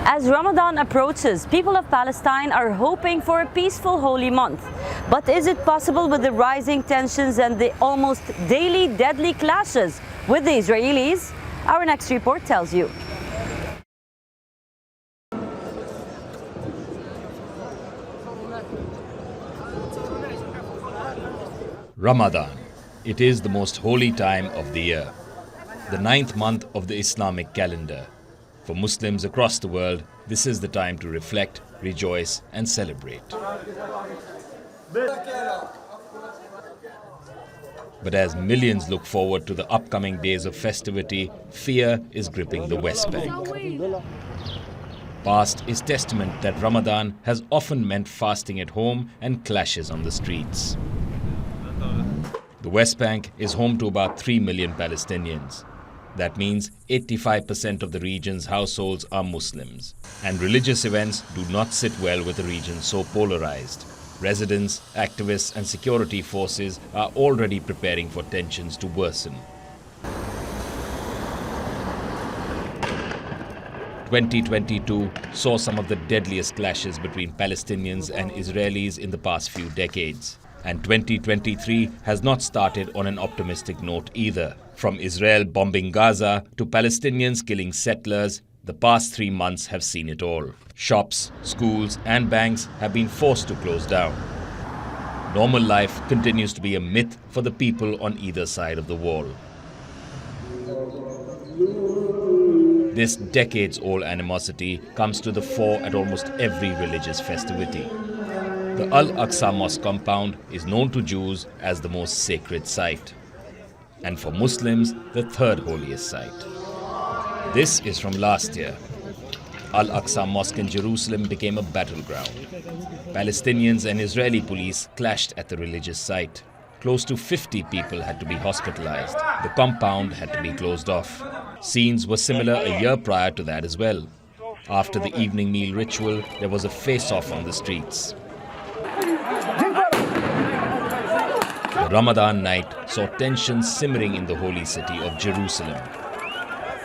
As Ramadan approaches, people of Palestine are hoping for a peaceful holy month. But is it possible with the rising tensions and the almost daily deadly clashes with the Israelis? Our next report tells you. Ramadan. It is the most holy time of the year, the 9th month of the Islamic calendar. For Muslims across the world, this is the time to reflect, rejoice and celebrate. But as millions look forward to the upcoming days of festivity, fear is gripping the West Bank. Past is testament that Ramadan has often meant fasting at home and clashes on the streets. The West Bank is home to about 3 million Palestinians. That means 85% of the region's households are Muslims. And religious events do not sit well with a region so polarized. Residents, activists and security forces are already preparing for tensions to worsen. 2022 saw some of the deadliest clashes between Palestinians and Israelis in the past few decades. And 2023 has not started on an optimistic note either. From Israel bombing Gaza to Palestinians killing settlers, the past 3 months have seen it all. Shops, schools and banks have been forced to close down. Normal life continues to be a myth for the people on either side of the wall. This decades-old animosity comes to the fore at almost every religious festivity. The Al-Aqsa Mosque compound is known to Jews as the most sacred site, and for Muslims, the third holiest site. This is from last year. Al-Aqsa Mosque in Jerusalem became a battleground. Palestinians and Israeli police clashed at the religious site. Close to 50 people had to be hospitalized. The compound had to be closed off. Scenes were similar a year prior to that as well. After the evening meal ritual, there was a face-off on the streets. The Ramadan night saw tensions simmering in the holy city of Jerusalem.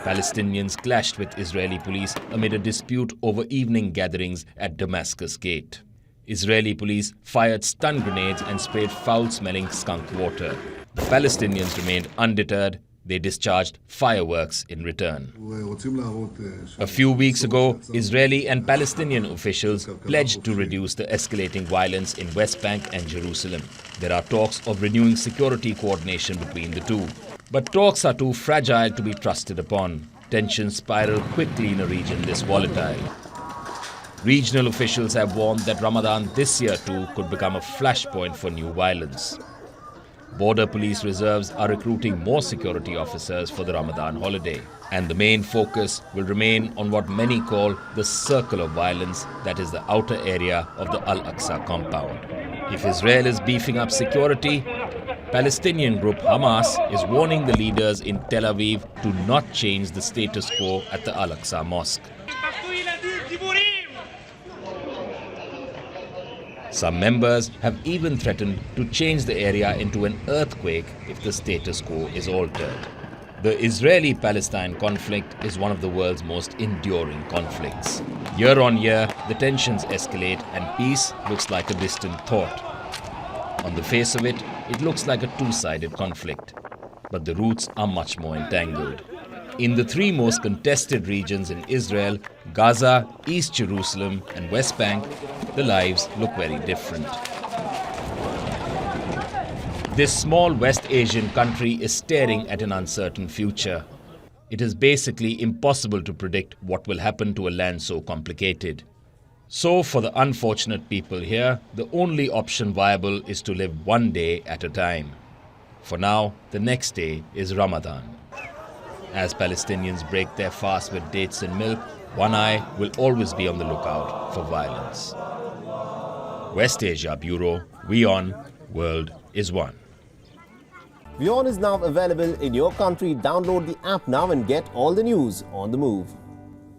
Palestinians clashed with Israeli police amid a dispute over evening gatherings at Damascus Gate. Israeli police fired stun grenades and sprayed foul-smelling skunk water. The Palestinians remained undeterred. They discharged fireworks in return. A few weeks ago, Israeli and Palestinian officials pledged to reduce the escalating violence in West Bank and Jerusalem. There are talks of renewing security coordination between the two. But talks are too fragile to be trusted upon. Tensions spiral quickly in a region this volatile. Regional officials have warned that Ramadan this year too could become a flashpoint for new violence. Border police reserves are recruiting more security officers for the Ramadan holiday. And the main focus will remain on what many call the circle of violence, that is the outer area of the Al-Aqsa compound. If Israel is beefing up security, Palestinian group Hamas is warning the leaders in Tel Aviv to not change the status quo at the Al-Aqsa Mosque. Some members have even threatened to change the area into an earthquake if the status quo is altered. The Israeli-Palestine conflict is one of the world's most enduring conflicts. Year on year, the tensions escalate and peace looks like a distant thought. On the face of it, it looks like a two-sided conflict. But the roots are much more entangled. In the 3 most contested regions in Israel, Gaza, East Jerusalem and West Bank, the lives look very different. This small West Asian country is staring at an uncertain future. It is basically impossible to predict what will happen to a land so complicated. So for the unfortunate people here, the only option viable is to live one day at a time. For now, the next day is Ramadan. As Palestinians break their fast with dates and milk, one eye will always be on the lookout for violence. West Asia Bureau, WION World is One. WION is now available in your country. Download the app now and get all the news on the move.